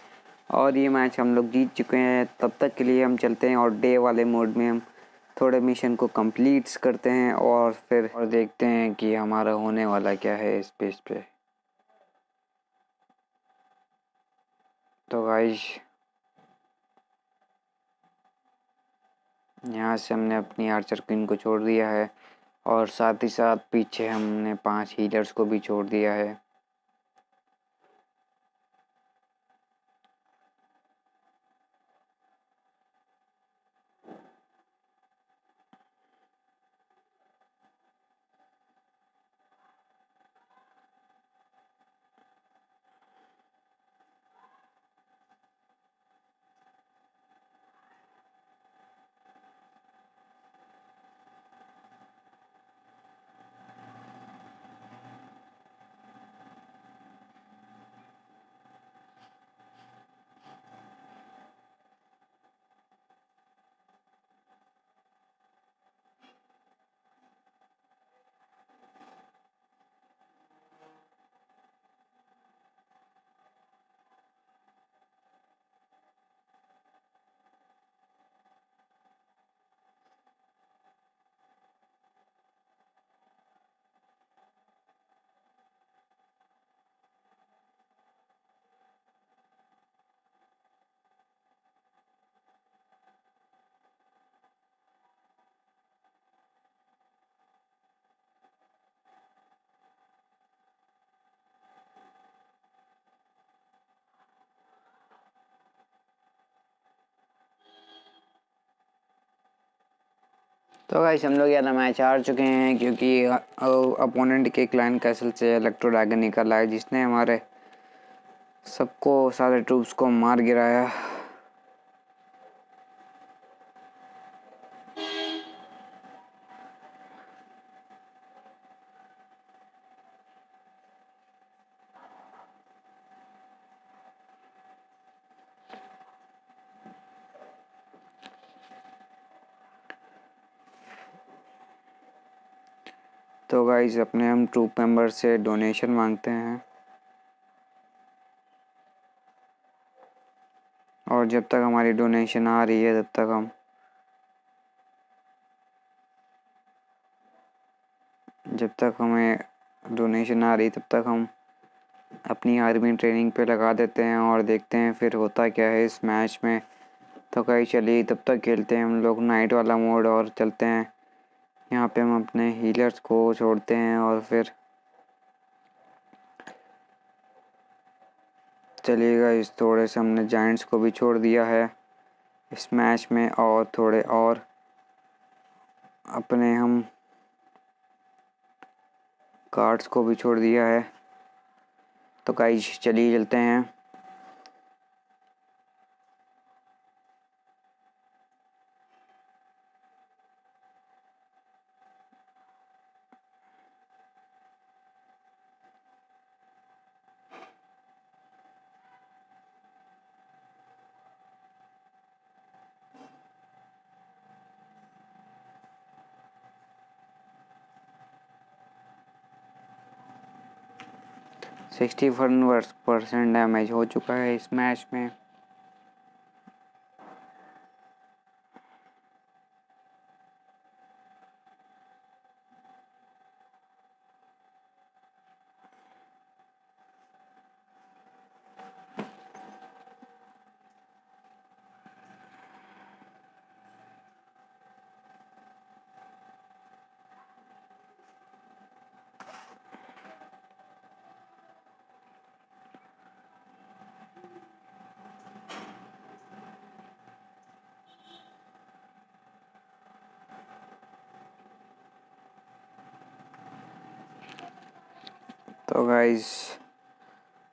और ये मैच हम लोग जीत चुके हैं। तब तक के लिए हम चलते हैं और डे वाले मोड में हम थोड़े मिशन को कंप्लीट्स करते हैं और फिर देखते हैं कि हमारा होने वाला क्या है इस पेज पे। तो गाइस यहाँ से हमने अपनी आर्चर क्वीन को छोड़ दिया है, और साथ ही साथ पीछे हमने 5 हीलर्स को भी छोड़ दिया है। तो गाइस हम लोग ज़्यादा मैच हार चुके हैं क्योंकि अपोनेंट के क्लैन कैसल से इलेक्ट्रो ड्रैगन निकल आया जिसने हमारे सबको सारे ट्रूप्स को मार गिराया। तो गाइस अपने हम ट्रूप मेंबर से डोनेशन मांगते हैं और जब तक हमारी डोनेशन आ रही है जब तक हमें डोनेशन आ रही तब तक हम अपनी आर्मी ट्रेनिंग पे लगा देते हैं और देखते हैं फिर होता क्या है इस मैच में। तो गाइस चलिए तब तक खेलते हैं हम लोग नाइट वाला मोड और चलते हैं। यहाँ पे हम अपने हीलर्स को छोड़ते हैं और फिर चलिएगा इस थोड़े से हमने जायंट्स को भी छोड़ दिया है इस मैच में और थोड़े और अपने हम कार्ड्स को भी छोड़ दिया है। तो गाइस चलिए चलते हैं। सिक्सटी 61% डैमेज हो चुका है इस मैच में। तो गाइस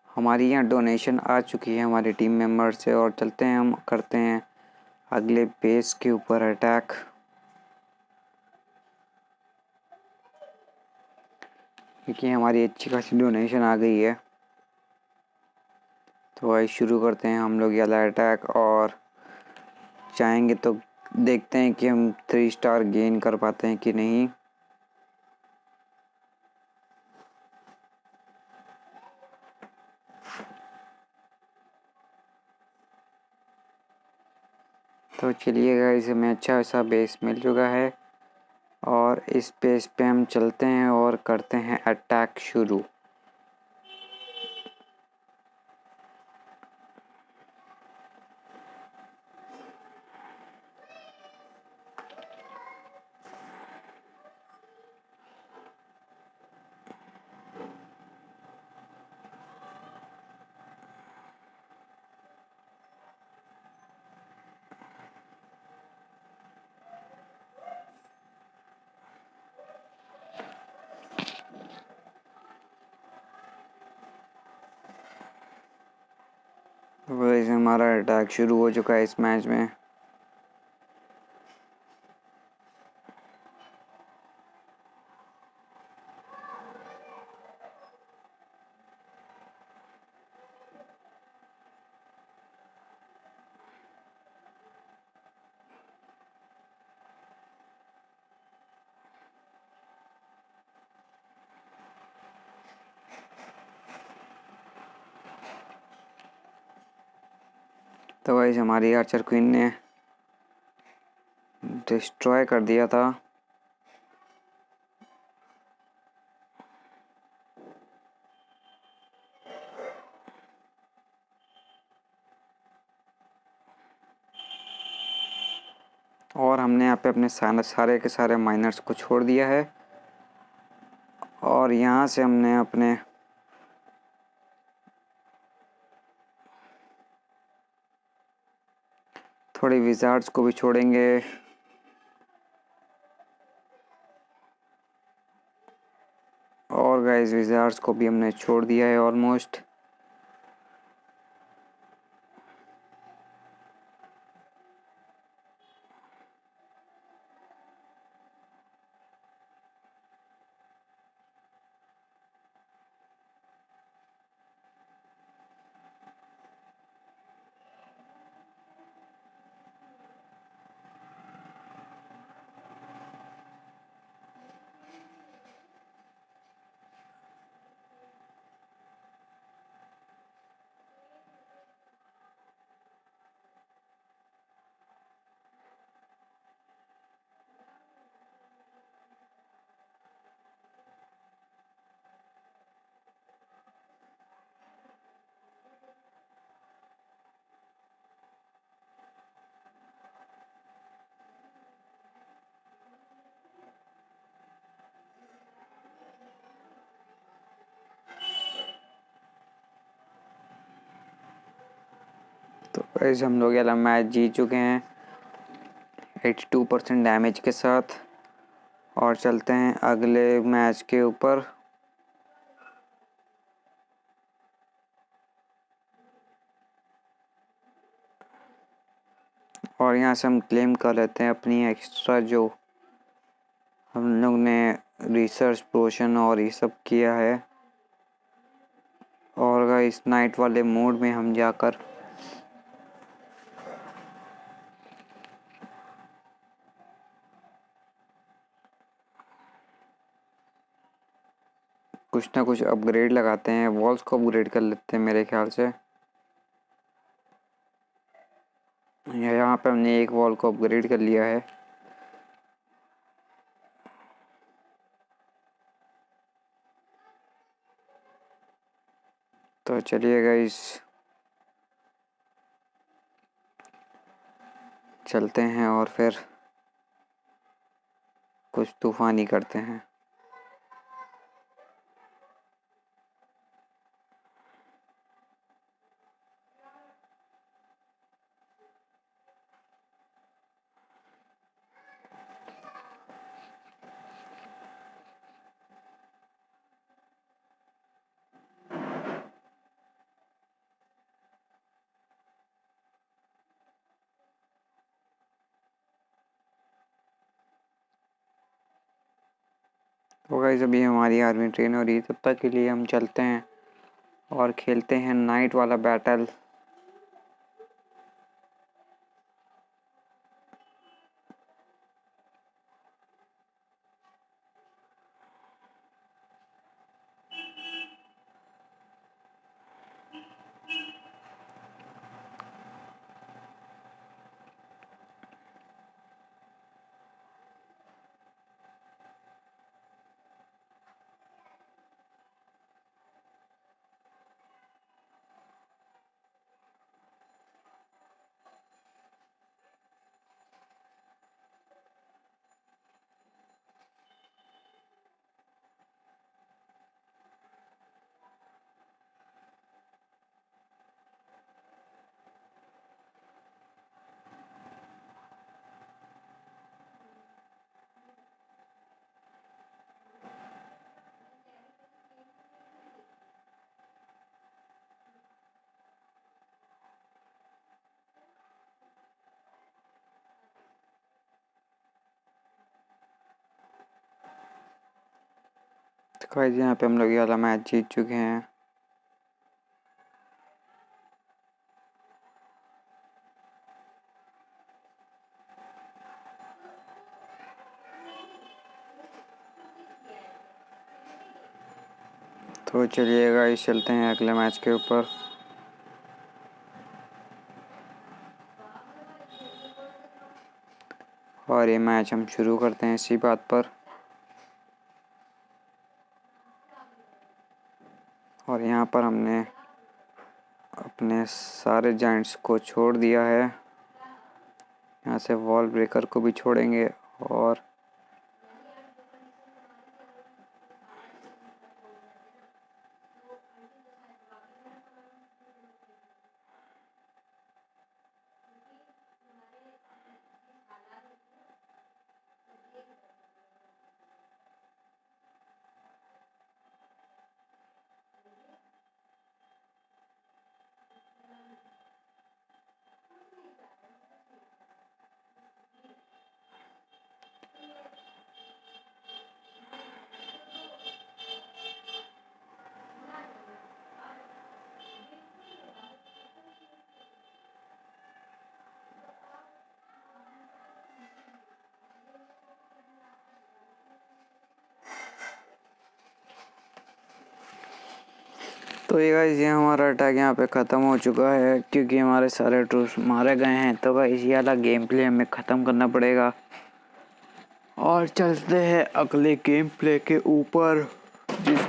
हमारी यहाँ डोनेशन आ चुकी है हमारी टीम मेंबर से और चलते हैं हम करते हैं अगले बेस के ऊपर अटैक। क्योंकि हमारी अच्छी खासी डोनेशन आ गई है तो गाइस शुरू करते हैं हम लोग ये वाला अटैक और चाहेंगे तो देखते हैं कि हम 3 स्टार गेन कर पाते हैं कि नहीं। तो चलिए गाइस हमें अच्छा सा बेस मिल चुका है और इस बेस पे हम चलते हैं और करते हैं अटैक शुरू। वैसे हमारा अटैक शुरू हो चुका है इस मैच में। तो गाइस हमारी आर्चर क्वीन ने डिस्ट्रॉय कर दिया था। और हमने यहाँ पे अपने सारे के सारे माइनर्स को छोड़ दिया है और यहाँ से हमने अपने थोड़ी विजार्ड्स को भी छोड़ेंगे। गाइस विजार्ड्स को भी हमने छोड़ दिया है ऑलमोस्ट। तो गाइस हम लोग ये वाला मैच जीत चुके हैं 82% डैमेज के साथ। और चलते हैं अगले मैच के ऊपर। और यहाँ से हम क्लेम कर लेते हैं अपनी एक्स्ट्रा जो हम लोग ने रिसर्च पोशन और ये सब किया है। और इस नाइट वाले मोड में हम जाकर कुछ ना कुछ अपग्रेड लगाते हैं। वॉल्स को अपग्रेड कर लेते हैं मेरे ख्याल से। यहाँ पे हमने एक वॉल को अपग्रेड कर लिया है। तो चलिए गाइस चलते हैं और फिर कुछ तूफानी करते हैं। तो गाइस अभी हमारी आर्मी ट्रेन हो रही है, तब तक के लिए हम चलते हैं और खेलते हैं नाइट वाला बैटल। तो गाइस यहाँ पे हम लोग ये वाला मैच जीत चुके हैं। तो चलिए गाइस चलते हैं अगले मैच के ऊपर। और ये मैच हम शुरू करते हैं इसी बात पर। और यहाँ पर हमने अपने सारे जाइंट्स को छोड़ दिया है। यहाँ से वॉल ब्रेकर को भी छोड़ेंगे और तो ये गाइस, ये हमारा अटैक यहाँ पे ख़त्म हो चुका है क्योंकि हमारे सारे ट्रूप्स मारे गए हैं। तो गाइस ये वाला गेम प्ले हमें ख़त्म करना पड़ेगा और चलते हैं अगले गेम प्ले के ऊपर। जिस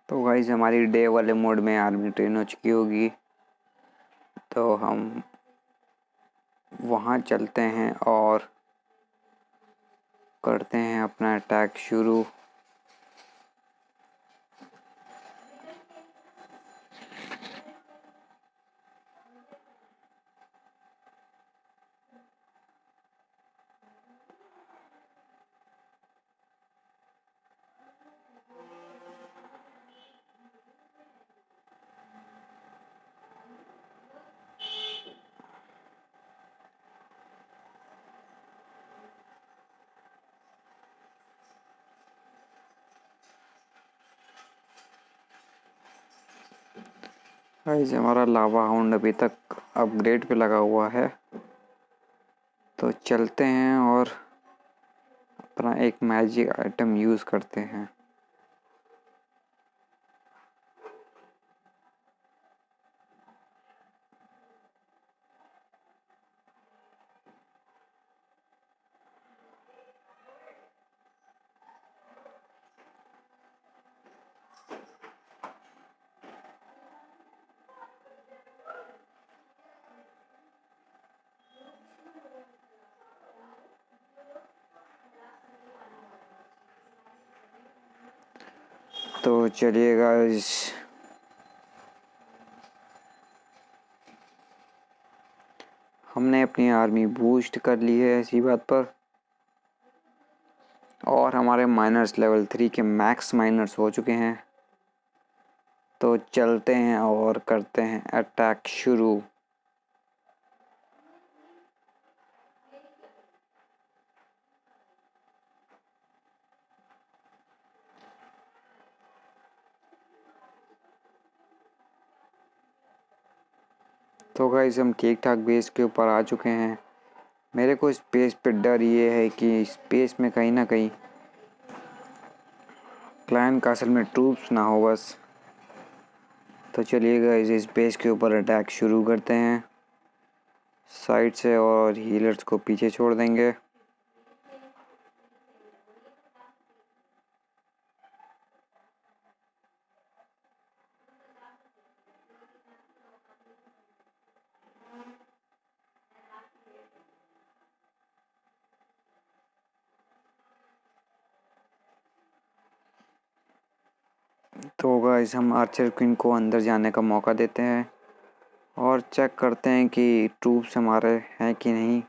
तो गाइस हमारी डे वाले मोड में आर्मी ट्रेन हो चुकी होगी, तो हम वहाँ चलते हैं और करते हैं अपना अटैक शुरू। गाइस हमारा लावा हाउंड अभी तक अपग्रेड पे लगा हुआ है, तो चलते हैं और अपना एक मैजिक आइटम यूज़ करते हैं। तो चलिए गाइस, हमने अपनी आर्मी बूस्ट कर ली है ऐसी बात पर, और हमारे माइनर्स लेवल 3 के मैक्स माइनर्स हो चुके हैं। तो चलते हैं और करते हैं अटैक शुरू। तो गाइस हम ठीक ठाक बेस के ऊपर आ चुके हैं। मेरे को स्पेस पे डर ये है कि स्पेस में कहीं ना कहीं क्लैन कासल में ट्रूप्स ना हो बस। तो चलिए गाइस इस बेस के ऊपर अटैक शुरू करते हैं साइड से, और हीलर्स को पीछे छोड़ देंगे। तो गाइस हम आर्चर क्वीन को अंदर जाने का मौका देते हैं और चेक करते हैं कि ट्रूप्स हमारे हैं कि नहीं।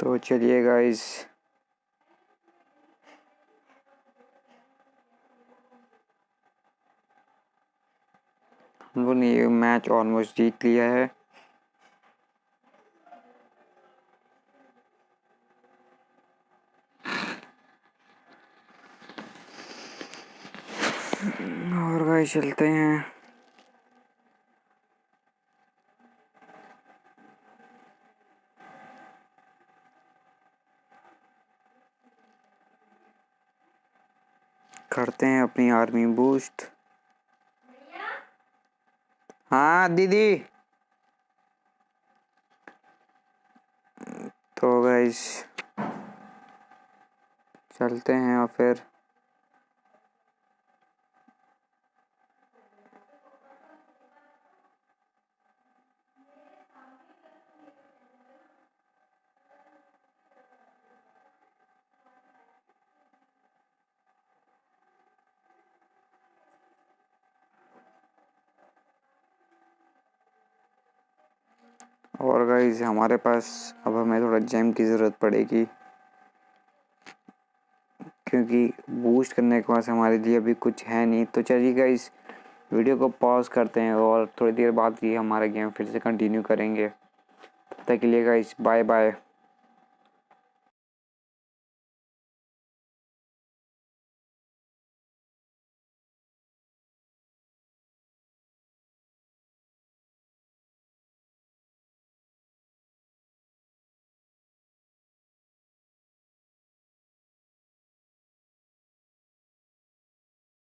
तो चलिए गाइस, हम लोग ने ये मैच ऑलमोस्ट जीत लिया है। और गाइस चलते हैं। करते हैं अपनी आर्मी बूस्ट। हाँ दीदी। तो गाइस चलते हैं और फिर और गाइस हमारे पास अब हमें थोड़ा जेम की ज़रूरत पड़ेगी, क्योंकि बूस्ट करने के पास हमारे लिए अभी कुछ है नहीं। तो चलिए गाइस, वीडियो को पॉज करते हैं और थोड़ी देर बाद ही हमारा गेम फिर से कंटिन्यू करेंगे। तब तक के लिए गाइस बाय बाय।